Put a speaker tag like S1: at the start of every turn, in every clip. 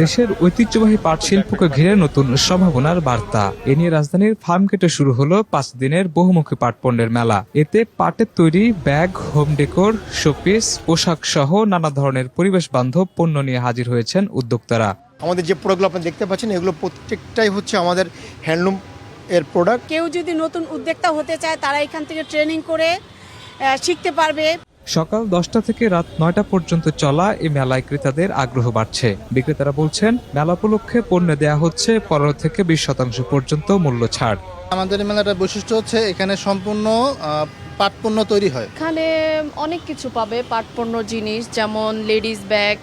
S1: দেশের ঐতিহ্যবাহী পাট শিল্পকে ঘিরে নতুন সম্ভাবনার বার্তা। এ নিয়ে রাজধানীর ফার্মগেটে শুরু হলো 5 দিনের বহুমুখী পাট পণ্যের মেলা। এতে পাটের তৈরি ব্যাগ, হোম ডেকোর, শোপিস, পোশাক সহ নানা ধরনের পরিবেশ বান্ধব পণ্য নিয়ে হাজির হয়েছেন উদ্যোক্তারা।
S2: আমাদের যে প্রোডাক্টগুলো আপনি দেখতে পাচ্ছেন এগুলো প্রত্যেকটাই হচ্ছে আমাদের হ্যান্ডলুম এর প্রোডাক্ট।
S3: কেউ যদি নতুন উদ্যোক্তা হতে চায় তারা এখান থেকে ট্রেনিং করে শিখতে পারবে।
S1: সকাল 10টা থেকে রাত 9টা পর্যন্ত চলা এই মেলায় ক্রেতাদের আগ্রহ বাড়ছে। বিক্রেতারা বলছেন, মেলা উপলক্ষে পণ্য দেয়া হচ্ছে 15 থেকে 20% পর্যন্ত মূল্য ছাড়।
S4: আমাদের মেলাটার বৈশিষ্ট্য হচ্ছে এখানে সম্পূর্ণ পাট পণ্য তৈরি হয়।
S5: এখানে অনেক কিছু পাবে পাট পণ্য জিনিস, যেমন লেডিস ব্যাগ,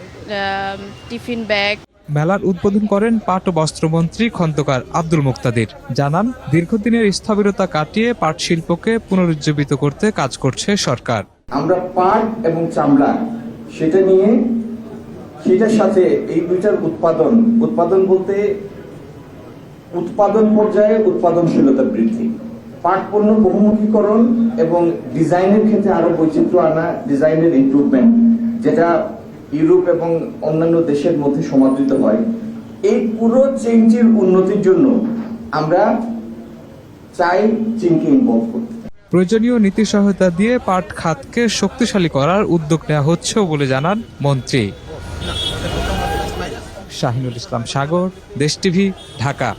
S5: টিফিন ব্যাগ।
S1: মেলার উদ্বোধন করেন পাট ও বস্ত্রমন্ত্রী খন্দকার আব্দুল মুক্তাদির। জানান, দীর্ঘদিনের স্থবিরতা কাটিয়ে পাট শিল্পকে পুনরুজ্জীবিত করতে কাজ করছে সরকার।
S6: আমরা পাট এবং চামড়া সেটার সাথে এই দুইটার উৎপাদন বলতে উৎপাদন পর্যায়ে উৎপাদনশীলতা বৃদ্ধি, পাট পণ্য বহুমুখীকরণ এবং ডিজাইনের ক্ষেত্রে আরো বৈচিত্র্য আনা, ডিজাইনের ইমপ্রুভমেন্ট, যেটা ইউরোপ এবং অন্যান্য দেশের মধ্যে সমাদৃত হয়। এই পুরো চেইনটির উন্নতির জন্য আমরা চাই চীনকে ইনভলভ করতে।
S1: প্রয়োজনীয় নীতি সহায়তা দিয়ে পাট খাতকে শক্তিশালী করার উদ্যোগ নেওয়া হচ্ছে বলে জানান মন্ত্রী। শাহিনুল ইসলাম সাগর, দেশ টিভি, ঢাকা।